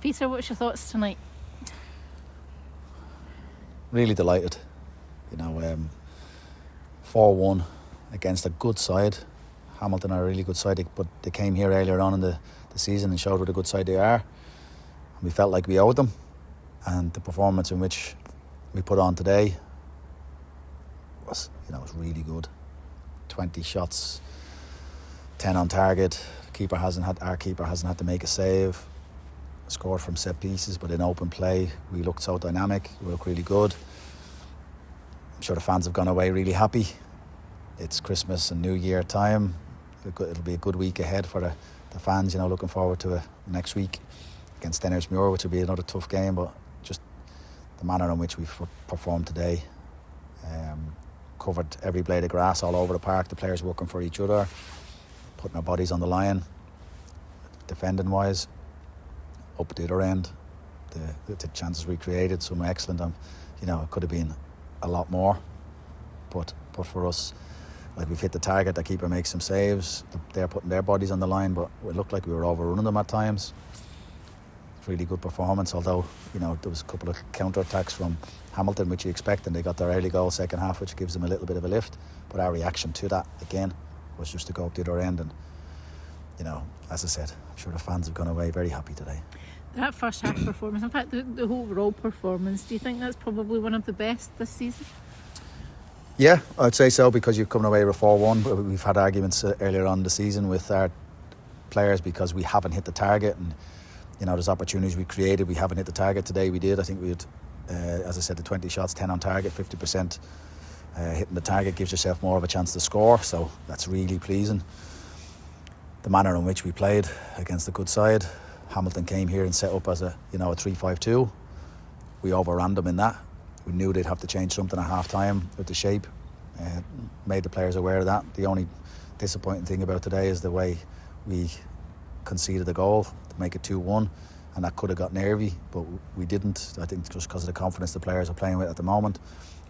Peter, what's your thoughts tonight? Really delighted. 4-1 against a good side. Hamilton are a really good side, but they came here earlier on in the season and showed what a good side they are. We felt like we owed them, and the performance in which we put on today was really good. 20 shots, 10 on target. Our keeper hasn't had to make a save. Scored from set pieces, but in open play we looked so dynamic. We looked really good. I'm sure the fans have gone away really happy. It's Christmas and New Year time. It'll be a good week ahead for the fans. Looking forward to next week against Stenhousemuir, which will be another tough game. But just the manner in which we've performed today, covered every blade of grass all over the park. The players working for each other, putting our bodies on the line. Defending wise, up the other end, the chances we created, some excellent. It could have been a lot more, but for us, like, we've hit the target. The keeper makes some saves. They're putting their bodies on the line, but it looked like we were overrunning them at times. It's really good performance, although there was a couple of counter-attacks from Hamilton, which you expect, and they got their early goal second half, which gives them a little bit of a lift. But our reaction to that, again, was just to go up the other end. And as I said, I'm sure the fans have gone away very happy today. That first half performance, in fact the overall performance, do you think that's probably one of the best this season? Yeah, I'd say so, because you've come away with 4-1. We've had arguments earlier on in the season with our players because we haven't hit the target, and there's opportunities we created. We haven't hit the target. Today we did. I think we had, as I said, the 20 shots, 10 on target, 50%. Hitting the target gives yourself more of a chance to score, so that's really pleasing. The manner in which we played against a good side. Hamilton came here and set up as a 3-5-2. We overran them in that. We knew they'd have to change something at half time with the shape. Made the players aware of that. The only disappointing thing about today is the way we conceded the goal to make it 2-1, and that could have got nervy, but we didn't. I think just because of the confidence the players are playing with at the moment,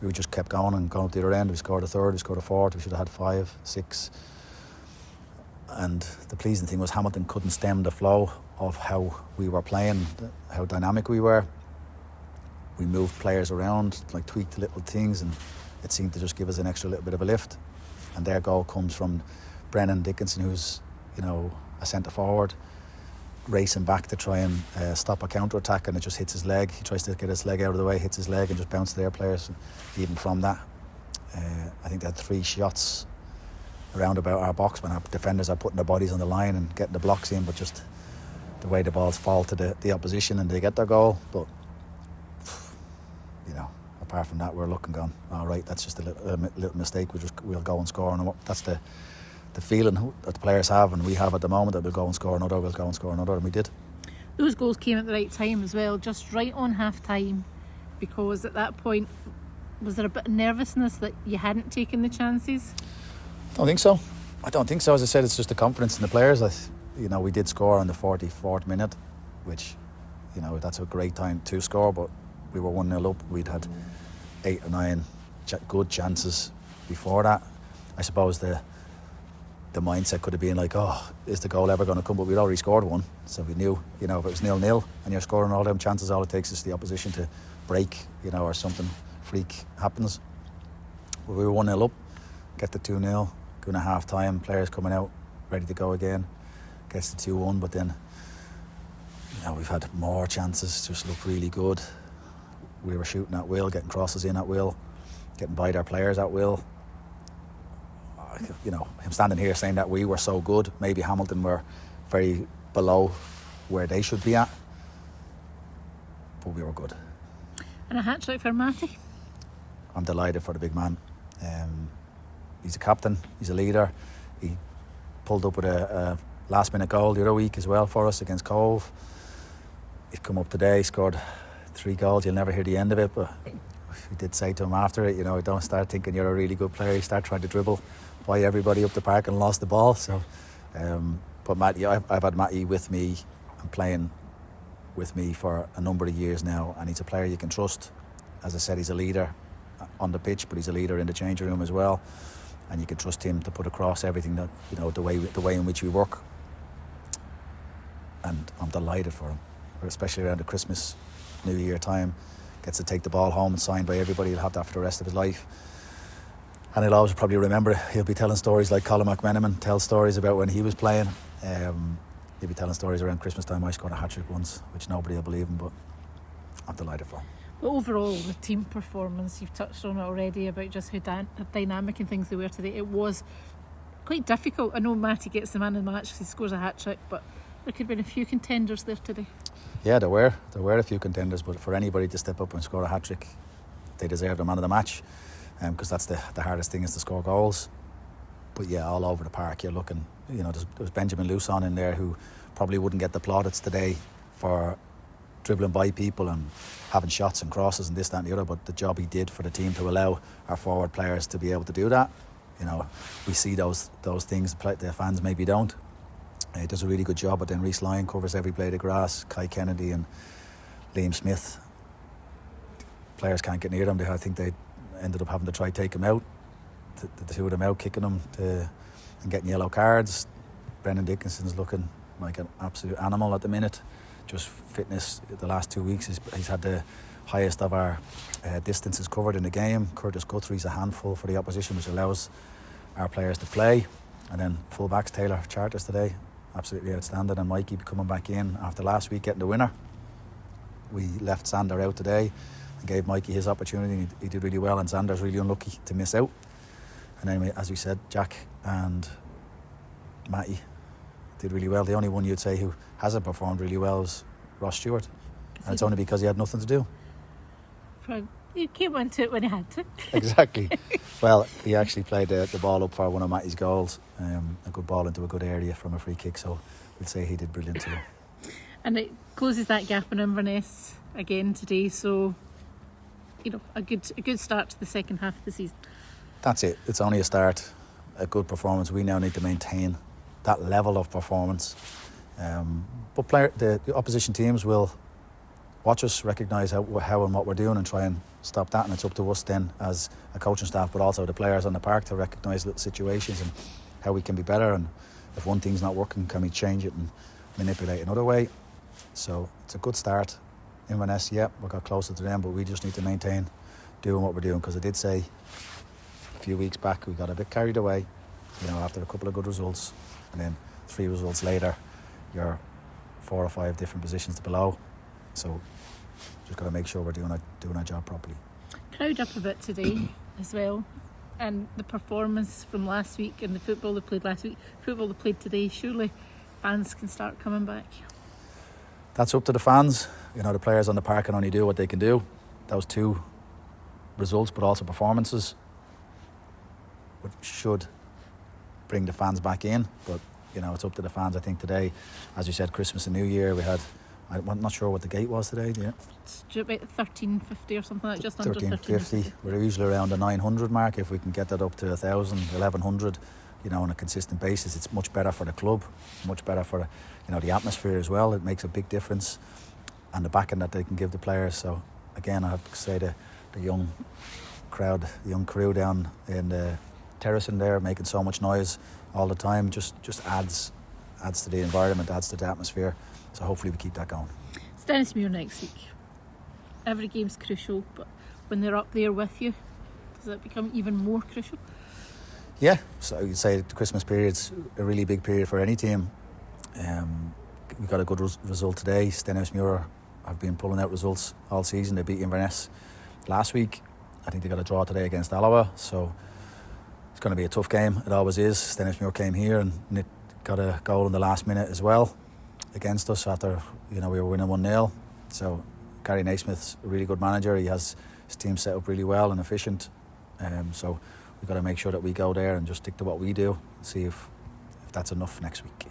we just kept going and going up the other end. We scored a third, we scored a fourth. We should have had 5, 6. And the pleasing thing was Hamilton couldn't stem the flow of how we were playing, how dynamic we were. We moved players around, tweaked little things, and it seemed to just give us an extra little bit of a lift. And their goal comes from Brennan Dickinson, who's a centre forward, racing back to try and stop a counter attack, and it just hits his leg. He tries to get his leg out of the way, hits his leg, and just bounces their players. And even from that, I think they had 3 shots around about our box when our defenders are putting their bodies on the line and getting the blocks in, but just the way the balls fall to the opposition and they get their goal. But apart from that, we're looking gone, all right, that's just a little mistake, we'll go and score. And that's the feeling that the players have and we have at the moment, that we'll go and score another, and we did. Those goals came at the right time as well, just right on half time, because at that point, was there a bit of nervousness that you hadn't taken the chances? I don't think so. As I said, it's just the confidence in the players. We did score in the 44th minute, which that's a great time to score, but we were 1-0 up. We'd had 8 or 9 good chances before that. I suppose the mindset could have been like, oh, is the goal ever going to come? But we'd already scored one, so we knew, if it was 0-0 and you're scoring all them chances, all it takes is the opposition to break, or something freak happens. But we were 1-0 up, get the 2-0, going to half time, players coming out ready to go again, gets the 2-1, but then we've had more chances, just looked really good. We were shooting at will, getting crosses in at will, getting by their players at will. Him standing here saying that we were so good, maybe Hamilton were very below where they should be at, but we were good. And a hat-trick for Matty. I'm delighted for the big man. He's a captain, he's a leader. He pulled up with a last-minute goal the other week as well for us against Cove. He's come up today, scored 3 goals. You'll never hear the end of it, but we did say to him after it, don't start thinking you're a really good player. You start trying to dribble by everybody up the park and lost the ball. So, but Matty, I've had Matty with me and playing with me for a number of years now, and he's a player you can trust. As I said, he's a leader on the pitch, but he's a leader in the changing room as well, and you can trust him to put across everything that the way in which we work. And I'm delighted for him. especially around the Christmas, New Year time. Gets to take the ball home and signed by everybody. He'll have that for the rest of his life. And he'll always probably remember it. He'll be telling stories like Colin McMenamin tells stories about when he was playing. He'll be telling stories around Christmas time. I scored a hat-trick once, which nobody will believe him, but I'm delighted for him. But overall, the team performance, you've touched on it already about just how dynamic and things they were today. It was quite difficult. I know Matty gets the man of the match because he scores a hat-trick, but there could have been a few contenders there today. Yeah, there were a few contenders, but for anybody to step up and score a hat-trick, they deserve the man of the match, because that's the hardest thing, is to score goals. But yeah, all over the park you're looking, there was Benjamin Luson in there who probably wouldn't get the plaudits today for dribbling by people and having shots and crosses and this, that and the other, but the job he did for the team to allow our forward players to be able to do that, we see those things, the fans maybe don't. He does a really good job, but then Reece Lyon covers every blade of grass. Kai Kennedy and Liam Smith, players can't get near them. I think they ended up having to try take him out, the two of them out, kicking him and getting yellow cards. Brendan Dickinson's looking like an absolute animal at the minute. Just fitness, the last 2 weeks he's had the highest of our distances covered in the game. Curtis Guthrie's a handful for the opposition, which allows our players to play. And then full-backs, Taylor Charters today, absolutely outstanding, and Mikey coming back in after last week getting the winner. We left Xander out today and gave Mikey his opportunity. He did really well, and Xander's really unlucky to miss out. And then, as we said, Jack and Matty did really well. The only one you'd say who hasn't performed really well is Ross Stewart, and it's only because he had nothing to do. He came into it when he had to. Exactly. Well, he actually played the ball up for one of Matty's goals, a good ball into a good area from a free kick, so we'd say he did brilliant too. And it closes that gap in Inverness again today, so a good start to the second half of the season. That's it. It's only a start, a good performance. We now need to maintain that level of performance. But the opposition teams will watch us, recognise how and what we're doing, and try and stop that. And it's up to us then, as a coaching staff, but also the players on the park, to recognise little situations and how we can be better. And if one thing's not working, can we change it and manipulate another way? So it's a good start. Inverness, we got closer to them, but we just need to maintain doing what we're doing, because I did say a few weeks back we got a bit carried away, after a couple of good results, and then 3 results later you're 4 or 5 different positions below. So just got to make sure we're doing our job properly. Crowd up a bit today as well, and the performance from last week and the football they played last week, football they played today, surely fans can start coming back. That's up to the fans. The players on the park can only do what they can do. Those 2 results, but also performances, which should bring the fans back in. But it's up to the fans. I think today, as you said, Christmas and New Year, we had, I'm not sure what the gate was today. Yeah, it's about 1350 or something like that, just under 1350. We're usually around the 900 mark. If we can get that up to 1,000, 1,100, on a consistent basis, it's much better for the club, much better for the atmosphere as well. It makes a big difference, and the backing that they can give the players. So again, I have to say the young crowd, the young crew down in the terrace in there, making so much noise all the time, just adds to the environment, adds to the atmosphere. So hopefully we keep that going. Stenhousemuir next week. Every game's crucial, but when they're up there with you, does that become even more crucial? Yeah, so you'd say the Christmas period's a really big period for any team. We got a good result today. Stenhousemuir have been pulling out results all season. They beat Inverness last week. I think they got a draw today against Alloa, so it's going to be a tough game. It always is. Stenhousemuir came here and Nick got a goal in the last minute as well against us after we were winning 1-0. So Gary Naismith's a really good manager. He has his team set up really well and efficient. So we've got to make sure that we go there and just stick to what we do and see if that's enough next week.